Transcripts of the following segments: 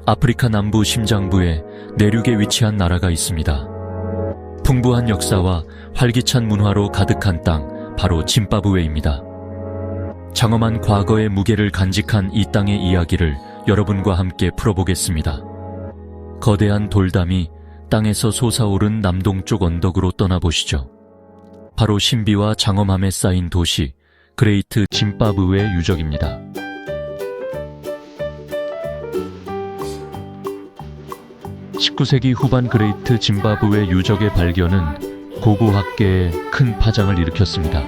아프리카 남부 심장부에 내륙에 위치한 나라가 있습니다. 풍부한 역사와 활기찬 문화로 가득한 땅, 바로 짐바브웨입니다. 장엄한 과거의 무게를 간직한 이 땅의 이야기를 여러분과 함께 풀어보겠습니다. 거대한 돌담이 땅에서 솟아오른 남동쪽 언덕으로 떠나보시죠. 바로 신비와 장엄함에 쌓인 도시, 그레이트 짐바브웨 유적입니다. (19세기) 후반 그레이트 짐바브웨 유적의 발견은 고고학계에 큰 파장을 일으켰습니다.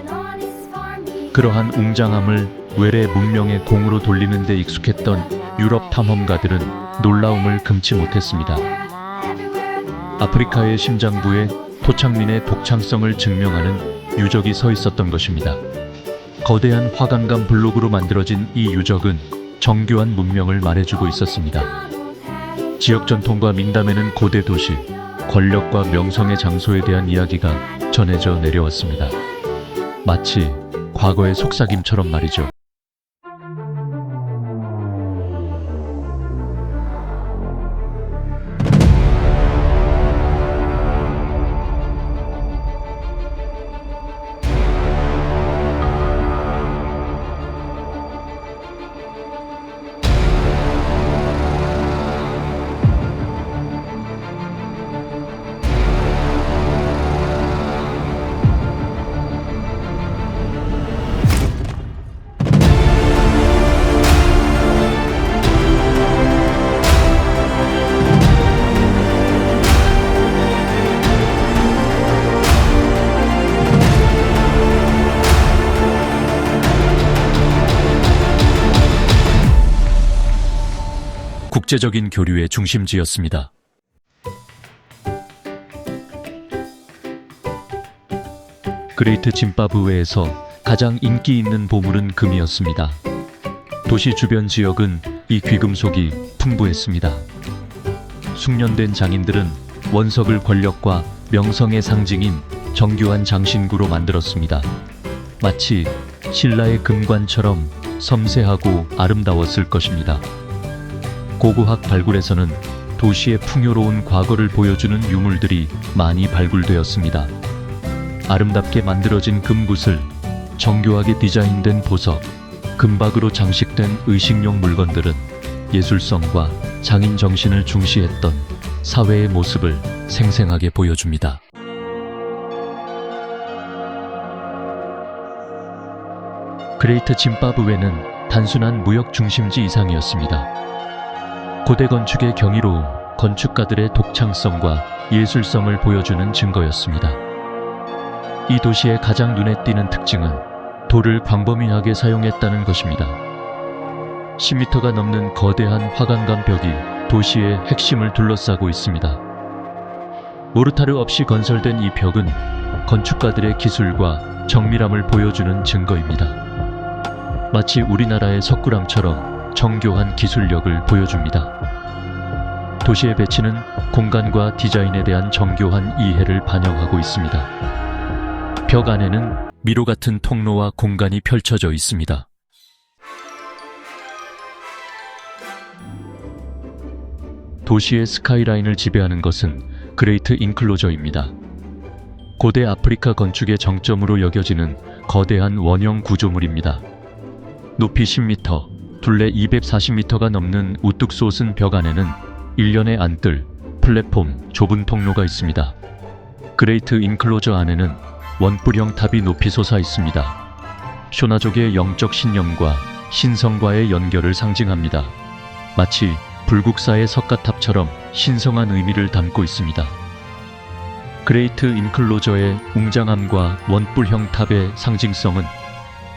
그러한 웅장함을 외래 문명의 공으로 돌리는 데 익숙했던 유럽 탐험가들은 놀라움을 금치 못했습니다. 아프리카의 심장부에 토착민의 독창성을 증명하는 유적이 서 있었던 것입니다. 거대한 화강암 블록으로 만들어진 이 유적은 정교한 문명을 말해주고 있었습니다. 지역 전통과 민담에는 고대 도시, 권력과 명성의 장소에 대한 이야기가 전해져 내려왔습니다. 마치 과거의 속삭임처럼 말이죠. 국제적인 교류의 중심지였습니다. 그레이트 짐바브웨에서 가장 인기 있는 보물은 금이었습니다. 도시 주변 지역은 이 귀금속이 풍부했습니다. 숙련된 장인들은 원석을 권력과 명성의 상징인 정교한 장신구로 만들었습니다. 마치 신라의 금관처럼 섬세하고 아름다웠을 것입니다. 고고학 발굴에서는 도시의 풍요로운 과거를 보여주는 유물들이 많이 발굴되었습니다. 아름답게 만들어진 금구슬, 정교하게 디자인된 보석, 금박으로 장식된 의식용 물건들은 예술성과 장인 정신을 중시했던 사회의 모습을 생생하게 보여줍니다. 그레이트 짐바브웨는 단순한 무역 중심지 이상이었습니다. 고대 건축의 경이로움, 건축가들의 독창성과 예술성을 보여주는 증거였습니다. 이 도시의 가장 눈에 띄는 특징은 돌을 광범위하게 사용했다는 것입니다. 10m가 넘는 거대한 화강암 벽이 도시의 핵심을 둘러싸고 있습니다. 모르타르 없이 건설된 이 벽은 건축가들의 기술과 정밀함을 보여주는 증거입니다. 마치 우리나라의 석굴암처럼 정교한 기술력을 보여줍니다. 도시의 배치는 공간과 디자인에 대한 정교한 이해를 반영하고 있습니다. 벽 안에는 미로 같은 통로와 공간이 펼쳐져 있습니다. 도시의 스카이라인을 지배하는 것은 그레이트 인클로저입니다. 고대 아프리카 건축의 정점으로 여겨지는 거대한 원형 구조물입니다. 높이 10m, 둘레 240m가 넘는 우뚝 솟은 벽 안에는 일련의 안뜰, 플랫폼, 좁은 통로가 있습니다. 그레이트 인클로저 안에는 원뿔형 탑이 높이 솟아 있습니다. 쇼나족의 영적 신념과 신성과의 연결을 상징합니다. 마치 불국사의 석가탑처럼 신성한 의미를 담고 있습니다. 그레이트 인클로저의 웅장함과 원뿔형 탑의 상징성은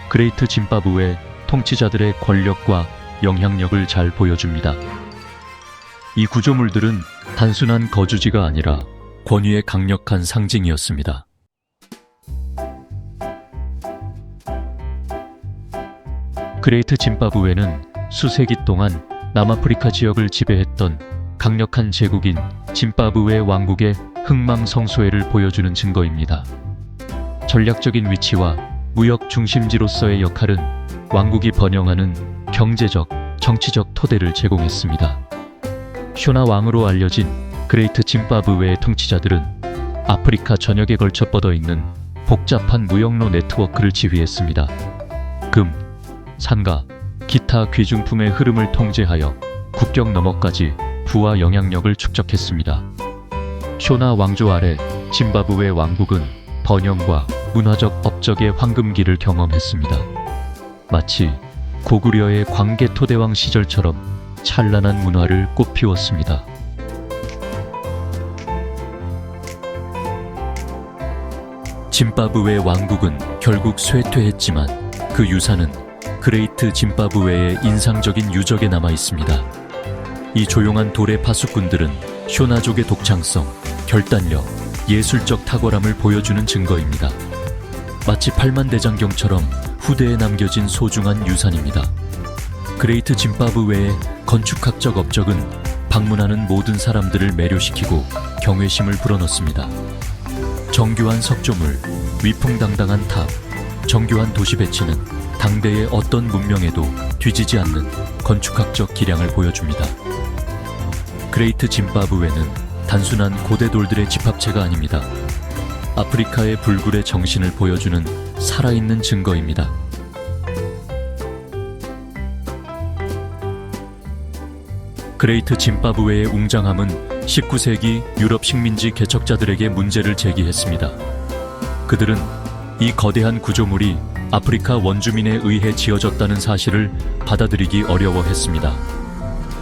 그레이트 짐바브웨 통치자들의 권력과 영향력을 잘 보여줍니다. 이 구조물들은 단순한 거주지가 아니라 권위의 강력한 상징이었습니다. 그레이트 짐바브웨는 수세기 동안 남아프리카 지역을 지배했던 강력한 제국인 짐바브웨 왕국의 흥망성쇠를 보여주는 증거입니다. 전략적인 위치와 무역 중심지로서의 역할은 왕국이 번영하는 경제적, 정치적 토대를 제공했습니다. 쇼나 왕으로 알려진 그레이트 짐바브웨의 통치자들은 아프리카 전역에 걸쳐 뻗어있는 복잡한 무역로 네트워크를 지휘했습니다. 금, 산과 기타 귀중품의 흐름을 통제하여 국경 너머까지 부와 영향력을 축적했습니다. 쇼나 왕조 아래 짐바브웨 왕국은 번영과 문화적 업적의 황금기를 경험했습니다. 마치 고구려의 광개 토대왕 시절처럼 찬란한 문화를 꽃피웠습니다. 짐바브웨 왕국은 결국 쇠퇴했지만 그 유산은 그레이트 짐바브웨의 인상적인 유적에 남아 있습니다. 이 조용한 돌의 파수꾼들은 쇼나족의 독창성, 결단력, 예술적 탁월함을 보여주는 증거입니다. 마치 팔만대장경처럼 후대에 남겨진 소중한 유산입니다. 그레이트 짐바브웨의 건축학적 업적은 방문하는 모든 사람들을 매료시키고 경외심을 불어넣습니다. 정교한 석조물, 위풍당당한 탑, 정교한 도시 배치는 당대의 어떤 문명에도 뒤지지 않는 건축학적 기량을 보여줍니다. 그레이트 짐바브웨는 단순한 고대 돌들의 집합체가 아닙니다. 아프리카의 불굴의 정신을 보여주는 살아있는 증거입니다. 그레이트 짐바브웨의 웅장함은 19세기 유럽 식민지 개척자들에게 문제를 제기했습니다. 그들은 이 거대한 구조물이 아프리카 원주민에 의해 지어졌다는 사실을 받아들이기 어려워했습니다.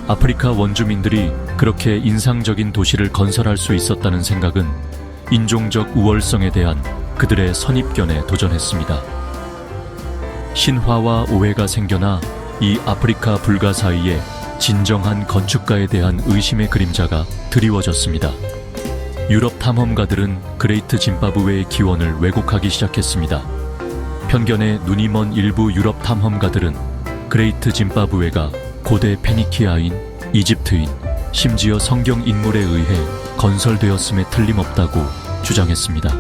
아프리카 원주민들이 그렇게 인상적인 도시를 건설할 수 있었다는 생각은 인종적 우월성에 대한 그들의 선입견에 도전했습니다. 신화와 오해가 생겨나 이 아프리카 불가 사이에 진정한 건축가에 대한 의심의 그림자가 드리워졌습니다. 유럽 탐험가들은 그레이트 짐바브웨의 기원을 왜곡하기 시작했습니다. 편견에 눈이 먼 일부 유럽 탐험가들은 그레이트 짐바브웨가 고대 페니키아인, 이집트인, 심지어 성경 인물에 의해 건설되었음에 틀림없다고 주장했습니다.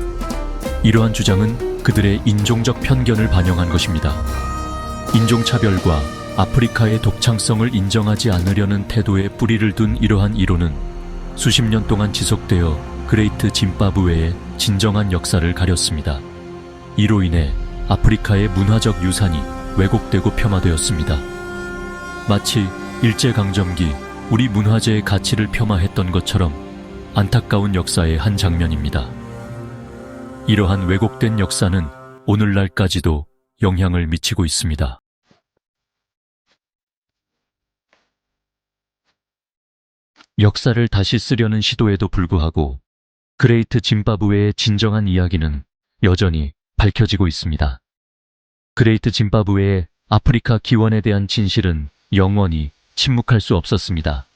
이러한 주장은 그들의 인종적 편견을 반영한 것입니다. 인종차별과 아프리카의 독창성을 인정하지 않으려는 태도에 뿌리를 둔 이러한 이론은 수십 년 동안 지속되어 그레이트 짐바브웨의 진정한 역사를 가렸습니다. 이로 인해 아프리카의 문화적 유산이 왜곡되고 폄하되었습니다. 마치 일제강점기 우리 문화재의 가치를 폄하했던 것처럼 안타까운 역사의 한 장면입니다. 이러한 왜곡된 역사는 오늘날까지도 영향을 미치고 있습니다. 역사를 다시 쓰려는 시도에도 불구하고 그레이트 짐바브웨의 진정한 이야기는 여전히 밝혀지고 있습니다. 그레이트 짐바브웨의 아프리카 기원에 대한 진실은 영원히 침묵할 수 없었습니다.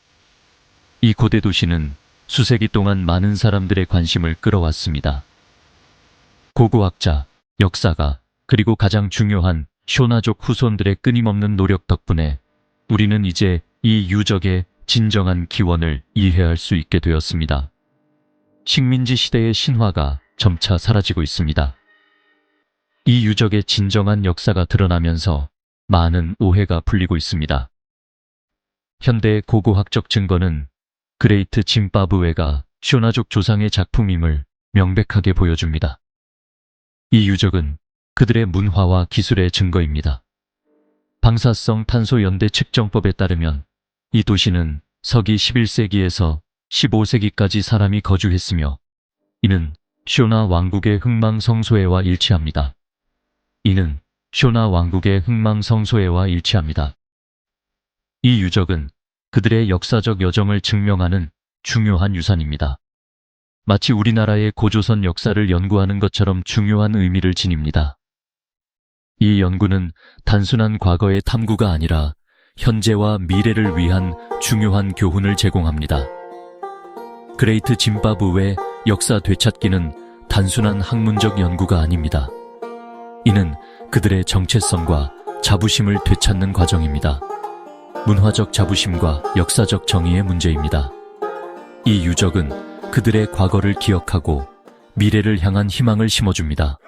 이 고대 도시는 수세기 동안 많은 사람들의 관심을 끌어왔습니다. 고고학자, 역사가, 그리고 가장 중요한 쇼나족 후손들의 끊임없는 노력 덕분에 우리는 이제 이 유적의 진정한 기원을 이해할 수 있게 되었습니다. 식민지 시대의 신화가 점차 사라지고 있습니다. 이 유적의 진정한 역사가 드러나면서 많은 오해가 풀리고 있습니다. 현대의 고고학적 증거는 그레이트 짐바브웨가 쇼나족 조상의 작품임을 명백하게 보여줍니다. 이 유적은 그들의 문화와 기술의 증거입니다. 방사성 탄소 연대 측정법에 따르면 이 도시는 서기 11세기에서 15세기까지 사람이 거주했으며 이는 쇼나 왕국의 흥망성소회와 일치합니다. 이 유적은 그들의 역사적 여정을 증명하는 중요한 유산입니다. 마치 우리나라의 고조선 역사를 연구하는 것처럼 중요한 의미를 지닙니다. 이 연구는 단순한 과거의 탐구가 아니라 현재와 미래를 위한 중요한 교훈을 제공합니다. 그레이트 짐바브웨 역사 되찾기는 단순한 학문적 연구가 아닙니다. 이는 그들의 정체성과 자부심을 되찾는 과정입니다. 문화적 자부심과 역사적 정의의 문제입니다. 이 유적은 그들의 과거를 기억하고 미래를 향한 희망을 심어줍니다.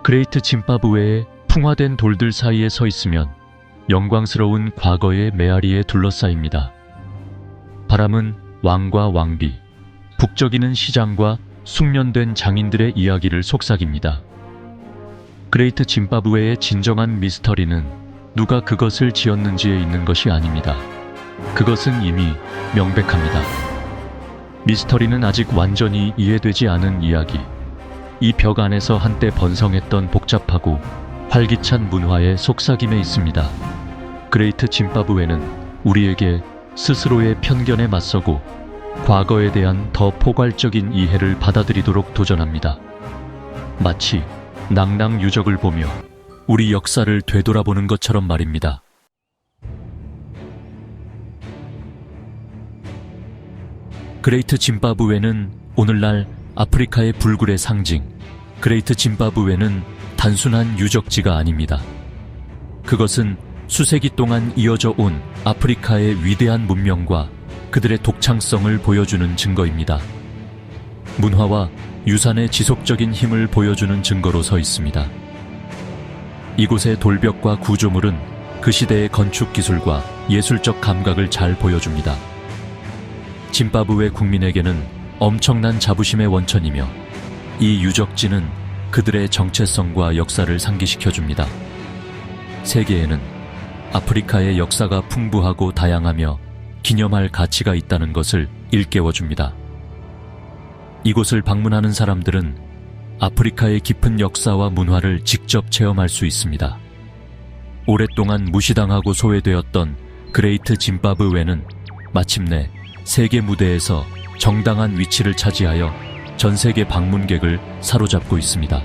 그레이트 짐바브웨의 풍화된 돌들 사이에 서 있으면 영광스러운 과거의 메아리에 둘러싸입니다. 바람은 왕과 왕비, 북적이는 시장과 숙련된 장인들의 이야기를 속삭입니다. 그레이트 짐바브웨의 진정한 미스터리는 누가 그것을 지었는지에 있는 것이 아닙니다. 그것은 이미 명백합니다. 미스터리는 아직 완전히 이해되지 않은 이야기, 이 벽 안에서 한때 번성했던 복잡하고 활기찬 문화의 속삭임에 있습니다. 그레이트 짐바브웨는 우리에게 스스로의 편견에 맞서고 과거에 대한 더 포괄적인 이해를 받아들이도록 도전합니다. 마치 낭낭 유적을 보며 우리 역사를 되돌아보는 것처럼 말입니다. 그레이트 짐바브웨는 오늘날 아프리카의 불굴의 상징, 그레이트 짐바브웨는 단순한 유적지가 아닙니다. 그것은 수세기 동안 이어져 온 아프리카의 위대한 문명과 그들의 독창성을 보여주는 증거입니다. 문화와 유산의 지속적인 힘을 보여주는 증거로 서 있습니다. 이곳의 돌벽과 구조물은 그 시대의 건축 기술과 예술적 감각을 잘 보여줍니다. 짐바브웨 국민에게는 엄청난 자부심의 원천이며 이 유적지는 그들의 정체성과 역사를 상기시켜줍니다. 세계에는 아프리카의 역사가 풍부하고 다양하며 기념할 가치가 있다는 것을 일깨워줍니다. 이곳을 방문하는 사람들은 아프리카의 깊은 역사와 문화를 직접 체험할 수 있습니다. 오랫동안 무시당하고 소외되었던 그레이트 짐바브웨는 마침내 세계 무대에서 정당한 위치를 차지하여 전 세계 방문객을 사로잡고 있습니다.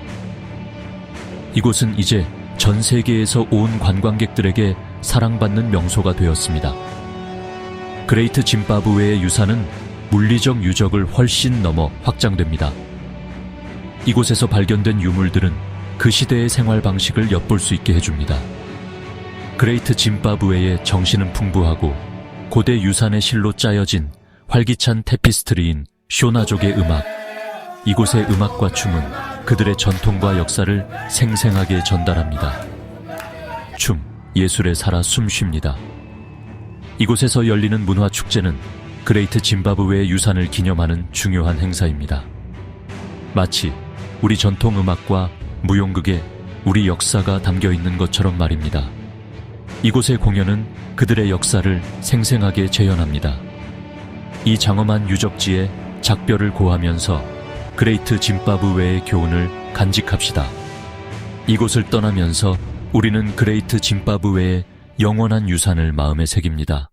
이곳은 이제 전 세계에서 온 관광객들에게 사랑받는 명소가 되었습니다. 그레이트 짐바브웨의 유산은 물리적 유적을 훨씬 넘어 확장됩니다. 이곳에서 발견된 유물들은 그 시대의 생활 방식을 엿볼 수 있게 해줍니다. 그레이트 짐바브웨의 정신은 풍부하고 고대 유산의 실로 짜여진 활기찬 테피스트리인 쇼나족의 음악, 이곳의 음악과 춤은 그들의 전통과 역사를 생생하게 전달합니다. 춤, 예술에 살아 숨쉽니다. 이곳에서 열리는 문화축제는 그레이트 짐바브웨의 유산을 기념하는 중요한 행사입니다. 마치 우리 전통 음악과 무용극에 우리 역사가 담겨 있는 것처럼 말입니다. 이곳의 공연은 그들의 역사를 생생하게 재현합니다. 이 장엄한 유적지에 작별을 고하면서 그레이트 짐바브웨의 교훈을 간직합시다. 이곳을 떠나면서 우리는 그레이트 짐바브웨의 영원한 유산을 마음에 새깁니다.